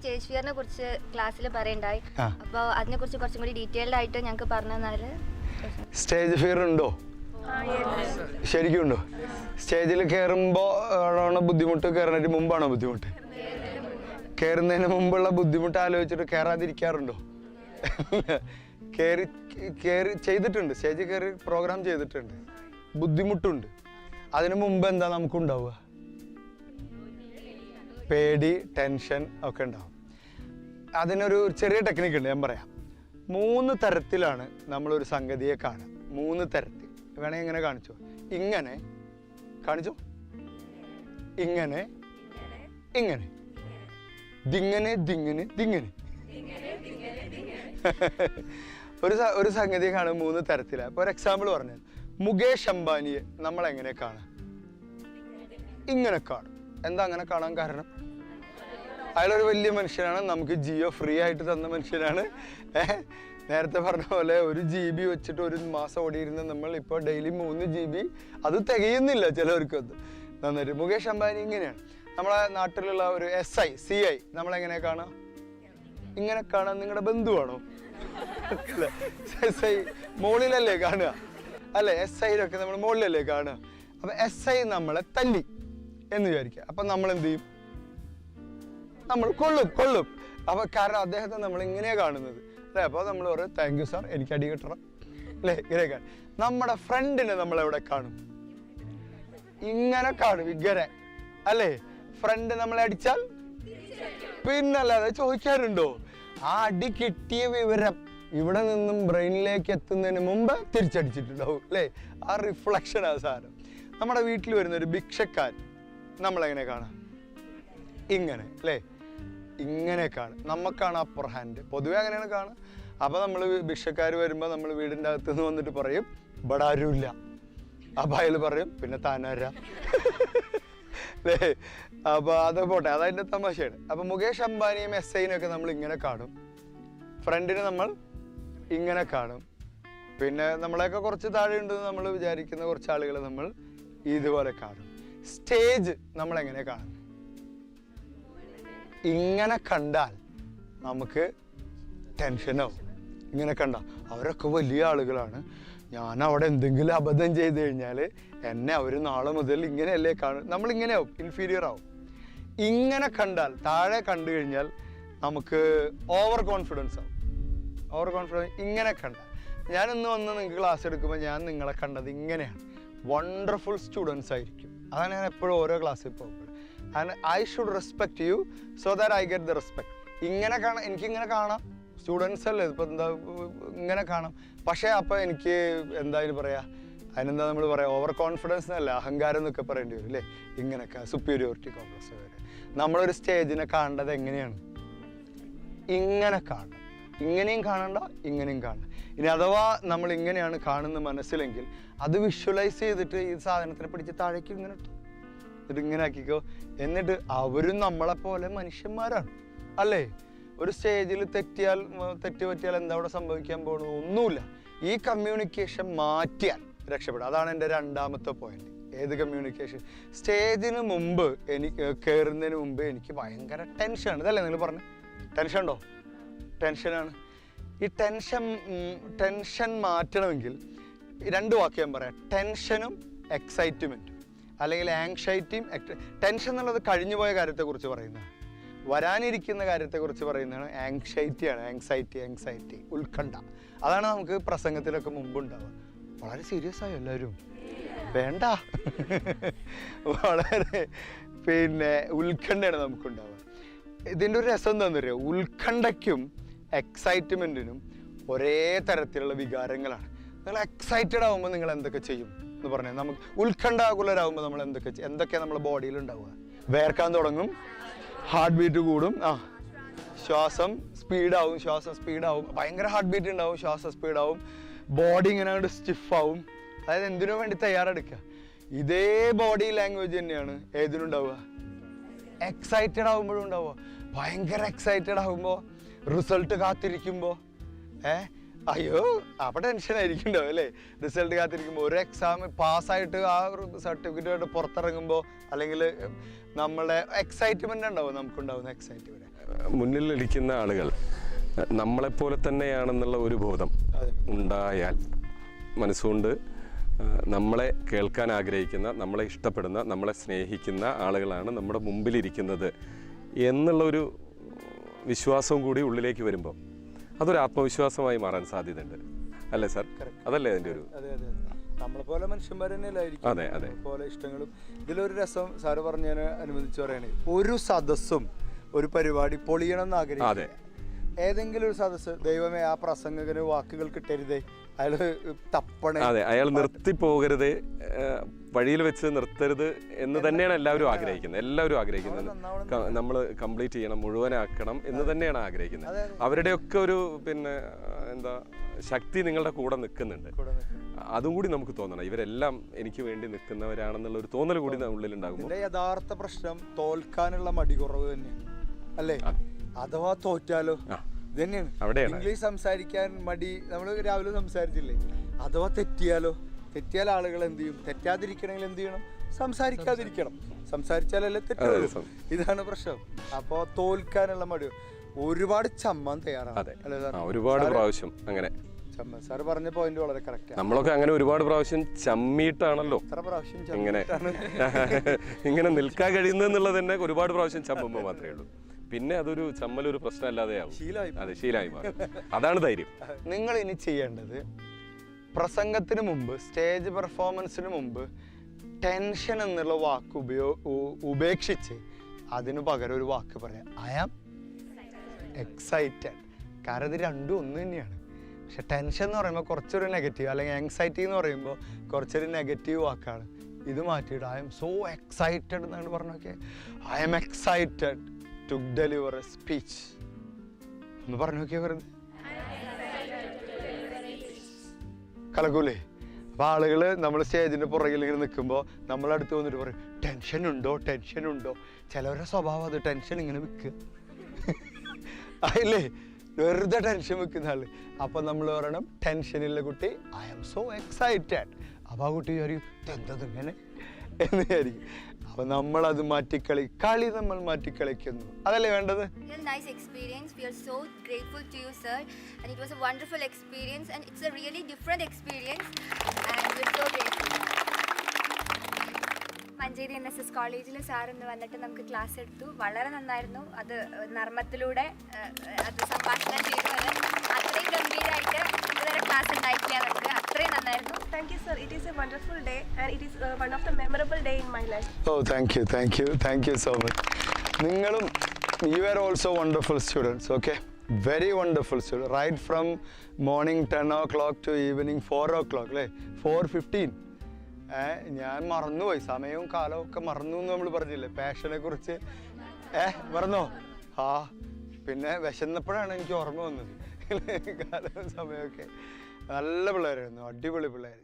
Stage ഫിയറിനെ കുറിച്ച് ക്ലാസ്സിൽ പറയണ്ടായി. അപ്പോൾ അതിനെ കുറിച്ച് കുറച്ചും കൂടി ഡീറ്റെയിൽഡ് ആയിട്ട് ഞങ്ങൾക്ക് പറഞ്ഞു തന്നാല്. സ്റ്റേജ് ഫിയർ ഉണ്ടോ? ശരിക്കും ഉണ്ടോ? സ്റ്റേജിൽ കയറുമ്പോൾ ബുദ്ധിമുട്ട്, കയറുന്നതിന് മുമ്പാണോ ബുദ്ധിമുട്ട്? കയറുന്നതിന് മുമ്പുള്ള ബുദ്ധിമുട്ട് ആലോചിച്ചിട്ട് കയറാതിരിക്കാറുണ്ടോ? കയറി ചെയ്തിട്ടുണ്ട്, സ്റ്റേജിൽ കയറി പ്രോഗ്രാം ചെയ്തിട്ടുണ്ട്, ബുദ്ധിമുട്ടുണ്ട്. അതിനു മുമ്പ് എന്താ നമുക്കുണ്ടാവുക? പേടി, ടെൻഷൻ ഒക്കെ ഉണ്ടാവും. അതിനൊരു ചെറിയ ടെക്നിക്ക് ഉണ്ട്, ഞാൻ പറയാം. 3 തരത്തിലാണ് നമ്മളൊരു സംഗതിയെ കാണുക. 3 തരത്തിൽ വേണമെങ്കിൽ ഇങ്ങനെ കാണിച്ചോ, ഇങ്ങനെ കാണിച്ചോ, ഇങ്ങനെ, ഇങ്ങനെ, ദിങ്ങനെ, ദിങ്ങനെ, ദിങ്ങനെ. ഒരു സംഗതിയെ കാണുക 3 തരത്തിലാണ്. ഇപ്പോൾ ഒരു എക്സാമ്പിൾ പറഞ്ഞാൽ, മുകേഷ് അംബാനിയെ നമ്മളെങ്ങനെ കാണാം? ഇങ്ങനെ കാണും. എന്താ അങ്ങനെ കാണാൻ കാരണം? അയാളൊരു വലിയ മനുഷ്യനാണ്, നമുക്ക് ജിയോ ഫ്രീ ആയിട്ട് തന്ന മനുഷ്യനാണ്. നേരത്തെ പറഞ്ഞ പോലെ 1 GB വെച്ചിട്ട് 1 മാസം ഓടിയിരുന്ന നമ്മൾ ഇപ്പോൾ ഡെയിലി 3 GB, അത് തികയുന്നില്ല ചിലവർക്കൊന്നും. നന്നായിട്ട് മുകേഷ് അംബാനി ഇങ്ങനെയാണ്. നമ്മളെ നാട്ടിലുള്ള ഒരു SI, CI നമ്മളെങ്ങനെ കാണാം? ഇങ്ങനെ കാണാൻ. നിങ്ങളുടെ ബന്ധുവാണോ? SI മുകളിലല്ലേ കാണുക അല്ലെ? SIയിലൊക്കെ നമ്മൾ മുകളിലല്ലേ കാണുക. അപ്പൊ SI നമ്മളെ തല്ലി എന്ന് വിചാരിക്കുക. അപ്പൊ നമ്മൾ എന്ത് ചെയ്യും? നമ്മൾ കൊള്ളും. അപ്പൊ കാരണം അദ്ദേഹത്തെ നമ്മൾ ഇങ്ങനെയാ കാണുന്നത് അല്ലെ? അപ്പൊ നമ്മൾ പറയും, താങ്ക് യു സാർ, എനിക്ക് അടി കിട്ടണം അല്ലെ? ഇങ്ങനെ കാണും. നമ്മുടെ ഫ്രണ്ടിനെ നമ്മൾ എവിടെ കാണും? ഇങ്ങനെ കാണും, ഇങ്ങനെ അല്ലേ? ഫ്രണ്ട് നമ്മളെ അടിച്ചാൽ പിന്നല്ലാതെ ചോദിക്കാറുണ്ടോ? ആ അടി കിട്ടിയ വിവരം ഇവിടെ നിന്നും ബ്രെയിനിലേക്ക് എത്തുന്നതിന് മുമ്പ് തിരിച്ചടിച്ചിട്ടുണ്ടാവും അല്ലേ? ആ റിഫ്ലക്ഷൻ ആ സാധനം. നമ്മുടെ വീട്ടിൽ വരുന്ന ഒരു ഭിക്ഷക്കാരൻ നമ്മളെങ്ങനെ കാണാം? ഇങ്ങനെ അല്ലേ? ഇങ്ങനെ കാണും. നമുക്കാണ് അപ്പർ ഹാൻഡ്, പൊതുവെ അങ്ങനെയാണ് കാണുക. അപ്പൊ നമ്മൾ ഭിക്ഷക്കാർ വരുമ്പോൾ നമ്മൾ വീടിൻ്റെ അകത്ത് നിന്ന് വന്നിട്ട് പറയും, ഇവിടെ ആരുമില്ല. അപ്പൊ അയാൾ പറയും, പിന്നെ താനാരാ അല്ലേ? അപ്പൊ അത് പോട്ടെ, അതതിൻ്റെ തമാശയാണ്. അപ്പൊ മുകേഷ് അംബാനിയും SIനും ഒക്കെ നമ്മൾ ഇങ്ങനെ കാണും. ഫ്രണ്ടിനെ നമ്മൾ ഇങ്ങനെ കാണും. പിന്നെ നമ്മളെയൊക്കെ കുറച്ച് താഴെ ഉണ്ടെന്ന് നമ്മൾ വിചാരിക്കുന്ന കുറച്ച് ആളുകൾ നമ്മൾ ഇതുപോലെ കാണും. സ്റ്റേജ് നമ്മളെങ്ങനെ കാണും? ഇങ്ങനെ കണ്ടാൽ നമുക്ക് ടെൻഷനാവും. ഇങ്ങനെ കണ്ട അവരൊക്കെ വലിയ ആളുകളാണ്, ഞാൻ അവിടെ എന്തെങ്കിലും അബദ്ധം ചെയ്ത് കഴിഞ്ഞാൽ എന്നെ അവർ നാളെ മുതൽ ഇങ്ങനെയല്ലേ കാണും. നമ്മളിങ്ങനെ ആവും, ഇൻഫീരിയർ ആവും. ഇങ്ങനെ കണ്ടാൽ, താഴെ കണ്ടു കഴിഞ്ഞാൽ നമുക്ക് ഓവർ കോൺഫിഡൻസ് ആവും. ഓവർ കോൺഫിഡൻസ് ഇങ്ങനെ കണ്ടാൽ. ഞാൻ ഇന്ന് വന്ന് നിങ്ങൾക്ക് ക്ലാസ് എടുക്കുമ്പോൾ ഞാൻ നിങ്ങളെ കണ്ടത് ഇങ്ങനെയാണ്. വണ്ടർഫുൾ സ്റ്റുഡൻസ് ആയിരിക്കും. അതാണ് ഞാൻ എപ്പോഴും ഓരോ ക്ലാസ്സിൽ പോകുമ്പോൾ. And I should respect you so that I get the respect. ഇങ്ങനെ കാണാം, എനിക്കിങ്ങനെ കാണാം. സ്റ്റുഡൻസ് അല്ലേ, ഇപ്പം എന്താ ഇങ്ങനെ കാണാം. പക്ഷേ അപ്പം എനിക്ക് എന്തായാലും പറയാ, അതിനെന്താ നമ്മൾ പറയാം, ഓവർ കോൺഫിഡൻസ് എന്നല്ല, അഹങ്കാരം എന്നൊക്കെ പറയേണ്ടി വരും അല്ലേ? ഇങ്ങനെയൊക്കെ സുപ്പീരിയോറിറ്റി കോംപ്ലക്സ് വരെ. നമ്മളൊരു സ്റ്റേജിനെ കാണേണ്ടത് എങ്ങനെയാണ്? ഇങ്ങനെ കാണണം. ഇങ്ങനെയും കാണണ്ട, ഇങ്ങനെയും കാണണം. ഇനി അഥവാ നമ്മൾ ഇങ്ങനെയാണ് കാണുന്ന മനസ്സിലെങ്കിൽ അത് വിഷ്വലൈസ് ചെയ്തിട്ട് ഈ സാധനത്തിനെ പിടിച്ച് താഴേക്ക് ഇങ്ങനെ ഇട്ടു, എന്നിട്ട് ഇങ്ങനെ ആക്കിക്കോ. എന്നിട്ട് അവരും നമ്മളെ പോലെ മനുഷ്യന്മാരാണ് അല്ലേ? ഒരു സ്റ്റേജിൽ തെറ്റ് പറ്റിയാൽ എന്താ അവിടെ സംഭവിക്കാൻ പോകുന്നത്? ഒന്നുമില്ല. ഈ കമ്മ്യൂണിക്കേഷൻ മാറ്റിയാൽ രക്ഷപ്പെടും. അതാണ് എൻ്റെ 2ാമത്തെ പോയിന്റ്. ഏത് കമ്മ്യൂണിക്കേഷൻ? സ്റ്റേജിന് മുമ്പ് കയറുന്നതിന് മുമ്പ് എനിക്ക് ഭയങ്കര ടെൻഷനാണ്. ഇതല്ലേ നിങ്ങൾ പറഞ്ഞു? ടെൻഷൻ ഉണ്ടോ? ടെൻഷനാണ്. ഈ ടെൻഷൻ മാറ്റണമെങ്കിൽ 2 വാക്ക് ഞാൻ പറയാം. ടെൻഷനും എക്സൈറ്റ്മെൻറ്റും, അല്ലെങ്കിൽ ആങ്ഷൈറ്റിയും. ടെൻഷൻ എന്നുള്ളത് കഴിഞ്ഞുപോയ കാര്യത്തെക്കുറിച്ച് പറയുന്നതാണ്. വരാനിരിക്കുന്ന കാര്യത്തെക്കുറിച്ച് പറയുന്നതാണ് ആങ്ഷൈറ്റിയാണ്. ആങ്സൈറ്റി, ഉത്കണ്ഠ. അതാണ് നമുക്ക് പ്രസംഗത്തിലൊക്കെ മുമ്പുണ്ടാവുക. വളരെ സീരിയസ് ആയോ എല്ലാവരും? വേണ്ട. വളരെ ഉത്കണ്ഠയാണ് നമുക്കുണ്ടാവുക. ഇതിൻ്റെ ഒരു രസം എന്താണെന്ന് അറിയോ? ഉത്കണ്ഠയ്ക്കും എക്സൈറ്റ്മെൻറ്റിനും ഒരേ തരത്തിലുള്ള വികാരങ്ങളാണ്. നിങ്ങൾ എക്സൈറ്റഡ് ആകുമ്പോൾ നിങ്ങൾ എന്തൊക്കെ ചെയ്യും എന്ന് പറഞ്ഞാൽ, നമുക്ക് ഉത്കണ്ഠാകുലരാകുമ്പോൾ നമ്മൾ എന്തൊക്കെയാണ് നമ്മുടെ ബോഡിയിൽ ഉണ്ടാവുക? വേർക്കാൻ തുടങ്ങും, ഹാർട്ട് ബീറ്റ് കൂടും, ശ്വാസം സ്പീഡാവും, ഭയങ്കര ഹാർട്ട് ബീറ്റ് ഉണ്ടാവും, ശ്വാസം സ്പീഡാവും, ബോഡി ഇങ്ങനെ അങ്ങോട്ട് സ്റ്റിഫാവും. അതായത് എന്തിനു വേണ്ടി തയ്യാറെടുക്കുക. ഇതേ ബോഡി ലാംഗ്വേജ് തന്നെയാണ് ഏതിനുണ്ടാവുക? എക്സൈറ്റഡ് ആകുമ്പോഴും ഉണ്ടാവുക. ഭയങ്കര എക്സൈറ്റഡ് ആകുമ്പോൾ, റിസൾട്ട് കാത്തിരിക്കുമ്പോൾ അയ്യോ അപ്പം ടെൻഷൻ ആയിരിക്കുന്നുണ്ടാവും അല്ലേ? റിസൾട്ട് കാത്തിരിക്കുമ്പോൾ, ഒരു എക്സാം പാസ്സായിട്ട് ആ സർട്ടിഫിക്കറ്റ് പുറത്തിറങ്ങുമ്പോൾ, അല്ലെങ്കിൽ നമ്മളുടെ എക്സൈറ്റ്മെൻ്റ് ഉണ്ടാവും, നമുക്കുണ്ടാവുന്ന എക്സൈറ്റ്മെൻറ്റ്. മുന്നിലിരിക്കുന്ന ആളുകൾ നമ്മളെപ്പോലെ തന്നെയാണെന്നുള്ള ഒരു ബോധം ഉണ്ടായാൽ, മനസ്സുകൊണ്ട് നമ്മളെ കേൾക്കാൻ ആഗ്രഹിക്കുന്ന, നമ്മളെ ഇഷ്ടപ്പെടുന്ന, നമ്മളെ സ്നേഹിക്കുന്ന ആളുകളാണ് നമ്മുടെ മുമ്പിലിരിക്കുന്നത് എന്നുള്ളൊരു വിശ്വാസവും കൂടി ഉള്ളിലേക്ക് വരുമ്പോൾ അതൊരു ആത്മവിശ്വാസമായി മാറാൻ സാധ്യതയുണ്ട്. അല്ലേ സാർ? അതല്ലേ അതിൻ്റെ ഒരു നമ്മളെ പോലെ മനുഷ്യന്മാർ തന്നെയല്ലായിരിക്കും. അതെ അതെ, പോലെ ഇഷ്ടങ്ങളും. ഇതിലൊരു രസം സാറ് പറഞ്ഞതിന് അനുബന്ധിച്ച് പറയണേ, ഒരു സദസ്സും ഒരു പരിപാടി പൊളിയണം എന്ന് ആഗ്രഹിക്കും. ഏതെങ്കിലും ഒരു സദസ്സ്, ദൈവമേ ആ പ്രസംഗകന് വാക്കുകൾ കിട്ടരുതേ, അയാൾ തപ്പണേ, അതെ, അയാൾ നിർത്തിപ്പോകരുത്, വഴിയിൽ വെച്ച് നിർത്തരുത് എന്ന് തന്നെയാണ് എല്ലാവരും ആഗ്രഹിക്കുന്നത്. നമ്മൾ കംപ്ലീറ്റ് ചെയ്യണം, മുഴുവനാക്കണം എന്ന് തന്നെയാണ് ആഗ്രഹിക്കുന്നത്. അവരുടെയൊക്കെ ഒരു ശക്തി നിങ്ങളുടെ കൂടെ നിൽക്കുന്നുണ്ട്. അതും കൂടി നമുക്ക് തോന്നണം, ഇവരെല്ലാം എനിക്ക് വേണ്ടി നിൽക്കുന്നവരാണെന്നുള്ള ഒരു തോന്നൽ കൂടി ഉള്ളിലുണ്ടാകുമ്പോൾ. യഥാർത്ഥ പ്രശ്നം തോൽക്കാനുള്ള മടി കുറവ് തന്നെയാണ്, അല്ലേ? അഥവാ തോറ്റാലോ, ഇത് തന്നെയാണ്. ഇംഗ്ലീഷ് സംസാരിക്കാൻ മടി. നമ്മൾ രാവിലെ സംസാരിച്ചില്ലേ, അഥവാ തെറ്റിയാൽ ആളുകൾ എന്ത് ചെയ്യും? തെറ്റാതിരിക്കണമെങ്കിൽ എന്ത് ചെയ്യണം? സംസാരിക്കാതിരിക്കണം. സംസാരിച്ചാലല്ലേ തെറ്റുള്ളൂ. ഇതാണ് പ്രശ്നം. അപ്പോൾ തോൽക്കാനുള്ള മടി, ഒരുപാട് ചമ്മാൻ തയ്യാറാണ്, അല്ലേ സാർ? ഒരുപാട് പ്രാവശ്യം അങ്ങനെ സാർ പറഞ്ഞ പോയിന്റ് വളരെ കറക്റ്റ്. നമ്മളൊക്കെ അങ്ങനെ ഒരുപാട് പ്രാവശ്യം ചമ്മിയിട്ടാണല്ലോ ഇങ്ങനെ നിൽക്കാൻ കഴിയുന്നെന്നുള്ളത് തന്നെ. ഒരുപാട് പ്രാവശ്യം ചമ്മുമ്പോൾ മാത്രമേ ഉള്ളൂ. പിന്നെ അതൊരു ചമ്മലൊരു പ്രശ്നമല്ലാതെ ആവും. അതെ, ശീലമായി മാറും. അതാണ് ധൈര്യം. നിങ്ങൾ ഇനി ചെയ്യേണ്ടത്, പ്രസംഗത്തിന് മുമ്പ്, സ്റ്റേജ് പെർഫോമൻസിന് മുമ്പ് ടെൻഷൻ എന്നുള്ള വാക്ക് ഉപേക്ഷിച്ച് അതിനു പകരം ഒരു വാക്ക് പറയാം, ഐ ആം എക്സൈറ്റഡ്. കാരണം ഇത് രണ്ടും ഒന്ന് തന്നെയാണ്. പക്ഷെ ടെൻഷൻ എന്ന് പറയുമ്പോൾ കുറച്ചൊരു നെഗറ്റീവ്, അല്ലെങ്കിൽ ആങ്സൈറ്റി എന്ന് പറയുമ്പോൾ കുറച്ചൊരു നെഗറ്റീവ് വാക്കാണ്. ഇത് മാറ്റിയിട്ട് ഐ എം സോ എക്സൈറ്റഡ് എന്നാണ് പറഞ്ഞൊക്കെ. I am excited to deliver a speech ഒന്ന് പറഞ്ഞു നോക്കിയാൽ വെറുതെ കലക്കൂലേ? അപ്പോൾ ആളുകൾ നമ്മൾ സ്റ്റേജിൻ്റെ പുറകിൽ ഇങ്ങനെ നിൽക്കുമ്പോൾ നമ്മളടുത്ത് വന്നിട്ട് പറയും, ടെൻഷൻ ഉണ്ടോ? ചിലവരുടെ സ്വഭാവം അത്, ടെൻഷൻ ഇങ്ങനെ വെക്കുക അതില്ലേ, വെറുതെ ടെൻഷൻ വെക്കുന്ന ആള്. അപ്പം നമ്മൾ പറയണം, ടെൻഷനില്ല കുട്ടി, ഐ ആം സോ എക്സൈറ്റഡ്. അപ്പോൾ ആ കുട്ടി വിചാരിക്കും എന്തതിങ്ങനെ എന്ന് വിചാരിക്കും. അപ്പം നമ്മളത് കളി നമ്മൾ മാറ്റിക്കളിക്കുന്നു. അതല്ലേ വേണ്ടത്? Nice experience. We are so grateful to you, sir, and it was a wonderful experience, and it's a really different experience, and we're so grateful. Manjeri NSS കോളേജിൽ സാർ ഇന്ന് വന്നിട്ട് നമുക്ക് ക്ലാസ് എടുത്തു. വളരെ നന്നായിരുന്നു. അത് നർമ്മത്തിലൂടെ അത് സംഭാഷണം ചെയ്തു. അത്രയും ഗംഭീരമായിട്ട് ഇതുവരെ ക്ലാസ് ഉണ്ടായിട്ടില്ല നമുക്ക്. അത്രയും നന്നായിരുന്നു. Thank you, sir. It is a wonderful day, and it is one of the memorable day in my life. Oh, thank you so much. നിങ്ങളും, you are also wonderful students, okay? Very wonderful students. Right from morning 10 o'clock to evening 4 o'clock, അല്ലേ? 4:15. ഞാൻ മറന്നുപോയി, സമയവും കാലവും ഒക്കെ മറന്നു എന്ന് നമ്മൾ പറഞ്ഞില്ലേ, പാഷനെ കുറിച്ച്. മറന്നോ? പിന്നെ വിശന്നപ്പോഴാണ് എനിക്ക് ഓർമ്മ വന്നത്. കാലവും സമയമൊക്കെ നല്ല പിള്ളേരായിരുന്നു, അടിപൊളി പിള്ളേർ.